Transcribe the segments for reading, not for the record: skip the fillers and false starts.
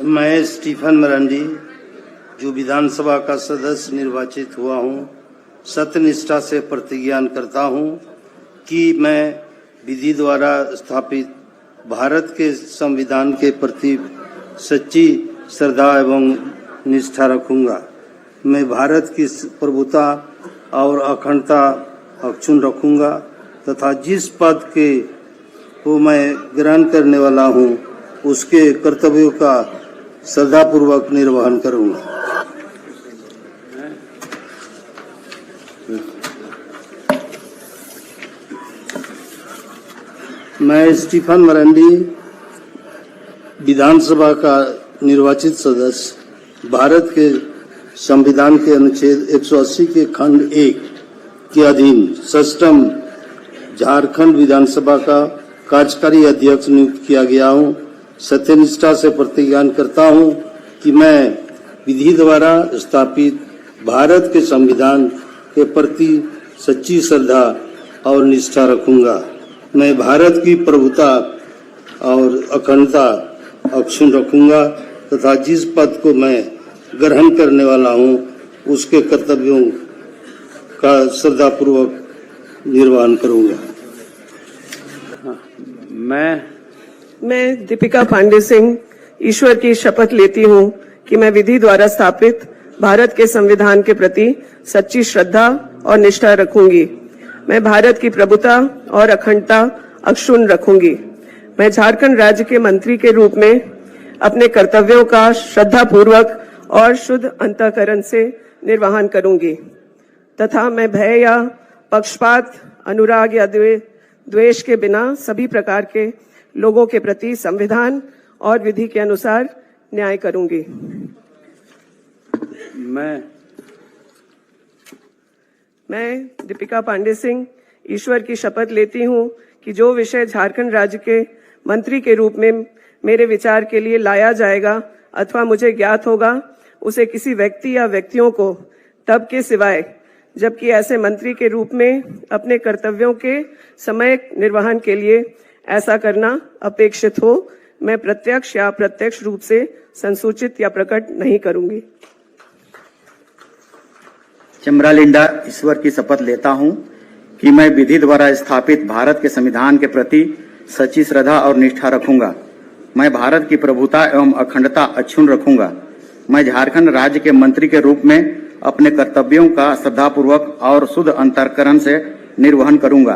मैं स्टीफन मरांडी, जो विधानसभा का सदस्य निर्वाचित हुआ हूं, सत्यनिष्ठा से प्रतिज्ञा करता हूं कि मैं विधि द्वारा स्थापित भारत के संविधान के प्रति सच्ची श्रद्धा एवं निष्ठा रखूंगा। मैं भारत की प्रभुता और अखंडता अक्षुण्ण रखूंगा तथा जिस पद को मैं ग्रहण करने वाला हूं, उसके कर्तव्यों का श्रद्धापूर्वक निर्वहन करूंगा। मैं स्टीफन मरांडी, विधानसभा का निर्वाचित सदस्य, भारत के संविधान के अनुच्छेद 180 के खंड 1 के अधीन सष्टम झारखंड विधानसभा का कार्यकारी अध्यक्ष नियुक्त किया गया हूं। सत्यनिष्ठा से प्रतिज्ञा करता हूं कि मैं विधि द्वारा स्थापित भारत के संविधान के प्रति सच्ची श्रद्धा और निष्ठा रखूंगा। मैं भारत की प्रभुता और अखंडता अक्षुण्ण रखूंगा तथा जिस पद को मैं ग्रहण करने वाला हूं, उसके कर्तव्यों का श्रद्धापूर्वक निर्वहन करूंगा। मैं दीपिका पांडे सिंह ईश्वर की शपथ लेती हूं कि मैं विधि द्वारा स्थापित भारत के संविधान के प्रति सच्ची श्रद्धा और निष्ठा रखूंगी। मैं भारत की प्रभुता और अखंडता अक्षुण्ण रखूंगी। मैं झारखंड राज्य के मंत्री के रूप में अपने कर्तव्यों का श्रद्धापूर्वक और शुद्ध अंतःकरण से निर्वहन करूंगी तथा मैं भय या पक्षपात, अनुराग या द्वेष के बिना सभी प्रकार के लोगों के प्रति संविधान और विधि के अनुसार न्याय करूंगी। मैं दीपिका पांडे सिंह ईश्वर की शपथ लेती हूं कि जो विषय झारखंड राज्य के मंत्री के रूप में मेरे विचार के लिए लाया जाएगा अथवा मुझे ज्ञात होगा, उसे किसी व्यक्ति या व्यक्तियों को तब के सिवाय जबकि ऐसे मंत्री के रूप में अपने कर्तव्यों के समय निर्वहन के लिए ऐसा करना अपेक्षित हो, मैं प्रत्यक्ष या अप्रत्यक्ष रूप से संसूचित या प्रकट नहीं करूंगी। चमरालिंडा ईश्वर की शपथ लेता हूं कि मैं विधि द्वारा स्थापित भारत के संविधान के प्रति सच्ची श्रद्धा और निष्ठा रखूंगा। मैं भारत की प्रभुता एवं अखंडता अक्षुण्ण रखूंगा। मैं झारखंड राज्य के मंत्री के रूप में अपने कर्तव्यों का श्रद्धापूर्वक और शुद्ध अंतःकरण से निर्वहन करूंगा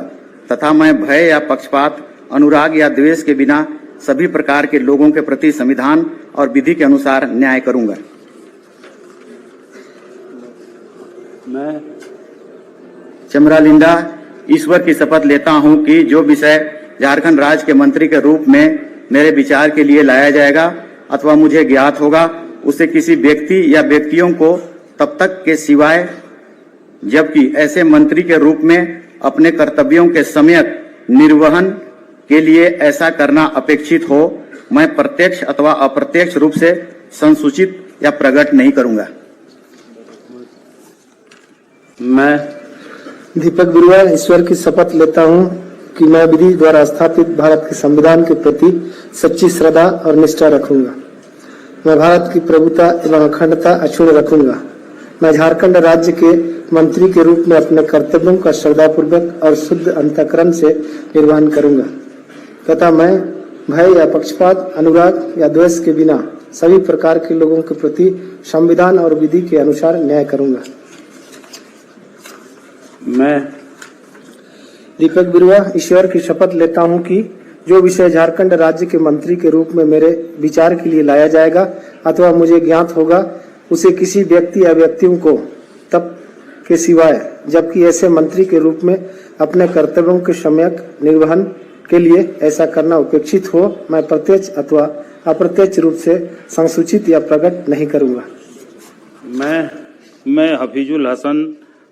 तथा मैं भय या पक्षपात, अनुराग या द्वेष के बिना सभी प्रकार के लोगों के प्रति संविधान और विधि के अनुसार न्याय करूंगा। मैं चमरालिंडा ईश्वर की शपथ लेता हूं कि जो विषय झारखंड राज्य के मंत्री के रूप में मेरे विचार के लिए लाया जाएगा अथवा मुझे ज्ञात होगा, उसे किसी व्यक्ति या व्यक्तियों को तब तक के सिवाय जबकि ऐसे मंत्री के रूप में अपने कर्तव्यों के सम्यक निर्वहन के लिए ऐसा करना अपेक्षित हो, मैं प्रत्यक्ष अथवा अप्रत्यक्ष रूप से संसूचित या प्रकट नहीं करूंगा। मैं दीपक बिरुआ ईश्वर की शपथ लेता हूं कि मैं विधि द्वारा स्थापित भारत के संविधान के प्रति सच्ची श्रद्धा और निष्ठा रखूंगा। मैं भारत की प्रभुता एवं अखंडता अक्षुण्ण रखूंगा। मैं झारखंड राज्य के मंत्री के रूप में अपने कर्तव्यों का श्रद्धापूर्वक और शुद्ध अंतःकरण से निर्वहन करूंगा तथा मैं भय या पक्षपात, अनुराग या द्वेष के बिना सभी प्रकार के लोगों के प्रति संविधान और विधि के अनुसार न्याय करूंगा। मैं दीपक बिरुआ ईश्वर की शपथ लेता हूं कि जो विषय झारखंड राज्य के मंत्री के रूप में मेरे विचार के लिए लाया जाएगा अथवा मुझे ज्ञात होगा, उसे किसी व्यक्ति या व्यक्तियों को तब के सिवाय जबकि ऐसे मंत्री के रूप में अपने कर्तव्यों के सम्यक निर्वहन के लिए ऐसा करना अपेक्षित हो, मैं प्रत्यक्ष अथवा अप्रत्यक्ष रूप से संसूचित या प्रकट नहीं करूंगा। मैं हफीजुल हसन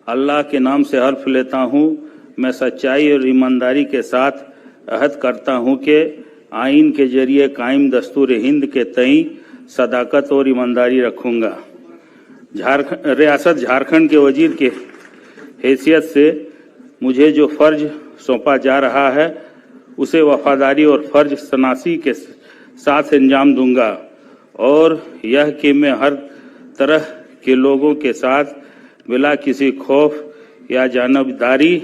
अल्लाह के नाम से हल्फ लेता हूं, मैं सच्चाई और ईमानदारी के साथ अहद करता हूं कि आइन के जरिए कायम दस्तूर हिंद के तई सदाकत और ईमानदारी रखूंगा। रियासत झारखंड के वजीर के हैसियत से मुझे जो फर्ज सौंपा जा रहा है, उसे वफादारी और फर्ज शनासी के साथ अंजाम दूंगा और यह कि मैं हर तरह के लोगों के साथ बिला किसी खौफ या जानबदारी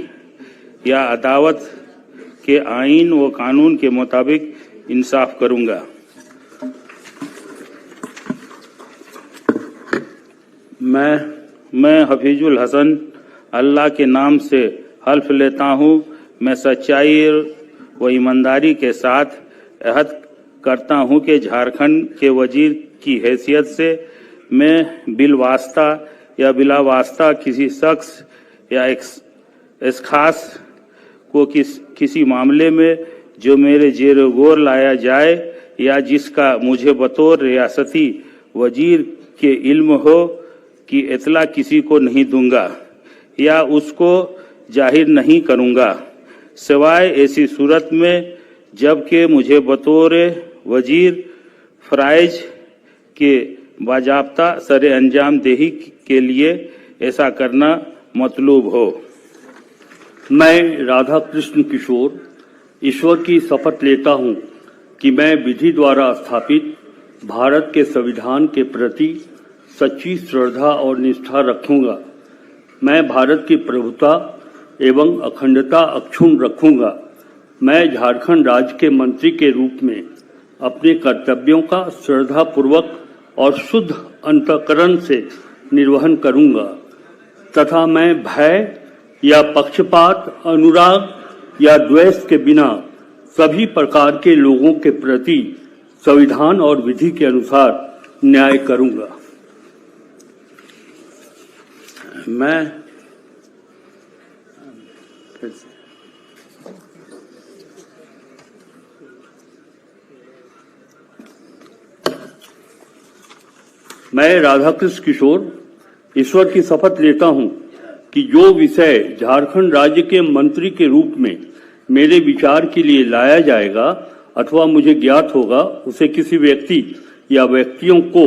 या अदावत के आइन व कानून के मुताबिक इंसाफ करूंगा। मैं हफीजुल हसन अल्लाह के नाम से हल्फ लेता हूँ, मैं सच्चाई व ईमानदारी के साथ अहद करता हूँ कि झारखंड के वजीर की हैसियत से मैं बिलवास्ता या बिला वास्ता किसी शख्स या इस खास को किसी मामले में जो मेरे जेर गौर लाया जाए या जिसका मुझे बतौर रियासती वजीर के इल्म हो कि इतला किसी को नहीं दूंगा या उसको जाहिर नहीं करूंगा, सिवाय ऐसी सूरत में जबकि मुझे बतौर वजीर फराइज के बाजाब्ता सरे अंजाम देही के लिए ऐसा करना मतलूब हो। मैं राधा कृष्ण किशोर ईश्वर की शपथ लेता हूं कि मैं विधि द्वारा स्थापित भारत के संविधान के प्रति सच्ची श्रद्धा और निष्ठा रखूंगा। मैं भारत की प्रभुता एवं अखंडता अक्षुण्ण रखूंगा। मैं झारखंड राज्य के मंत्री के रूप में अपने कर्तव्यों का श्रद्धापूर्वक और शुद्ध अंतःकरण से निर्वहन करूंगा तथा मैं भय या पक्षपात, अनुराग या द्वेष के बिना सभी प्रकार के लोगों के प्रति संविधान और विधि के अनुसार न्याय करूंगा। मैं राधाकृष्ण किशोर ईश्वर की शपथ लेता हूं कि जो विषय झारखंड राज्य के मंत्री के रूप में मेरे विचार के लिए लाया जाएगा अथवा मुझे ज्ञात होगा, उसे किसी व्यक्ति या व्यक्तियों को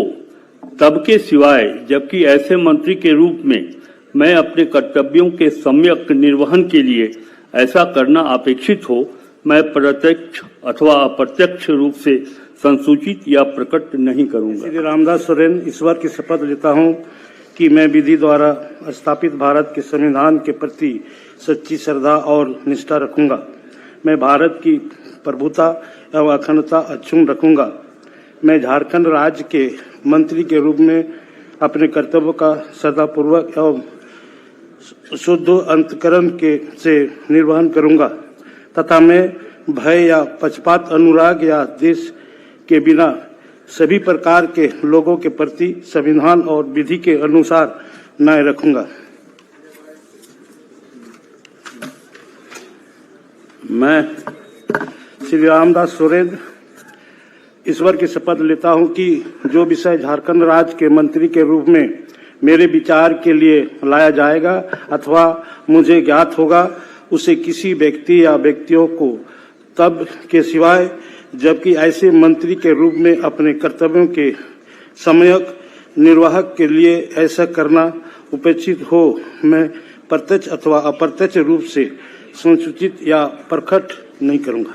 तब के सिवाय जबकि ऐसे मंत्री के रूप में मैं अपने कर्तव्यों के सम्यक निर्वहन के लिए ऐसा करना अपेक्षित हो, मैं प्रत्यक्ष अथवा अप्रत्यक्ष रूप से संसूचित या प्रकट नहीं करूंगा। श्री रामदास सोरेन ईश्वर की शपथ लेता हूं कि मैं विधि द्वारा स्थापित भारत के संविधान के प्रति सच्ची श्रद्धा और निष्ठा रखूंगा। मैं भारत की प्रभुता एवं अखंडता अक्षुण्ण रखूंगा। मैं झारखंड राज्य के मंत्री के रूप में अपने कर्तव्यों का श्रद्धापूर्वक एवं शुद्ध अंतःकरण से निर्वहन करूंगा तथा मैं भय या पक्षपात, अनुराग या देश के बिना सभी प्रकार के लोगों के प्रति संविधान और विधि के अनुसार न्याय रखूंगा। मैं श्री रामदास सोरेन ईश्वर की शपथ लेता हूं कि जो विषय झारखंड राज्य के मंत्री के रूप में मेरे विचार के लिए लाया जाएगा अथवा मुझे ज्ञात होगा, उसे किसी व्यक्ति या व्यक्तियों को तब के सिवाय जबकि ऐसे मंत्री के रूप में अपने कर्तव्यों के सम्यक निर्वाह के लिए ऐसा करना उपेक्षित हो, मैं प्रत्यक्ष अथवा अप्रत्यक्ष रूप से संसूचित या प्रकट नहीं करूंगा।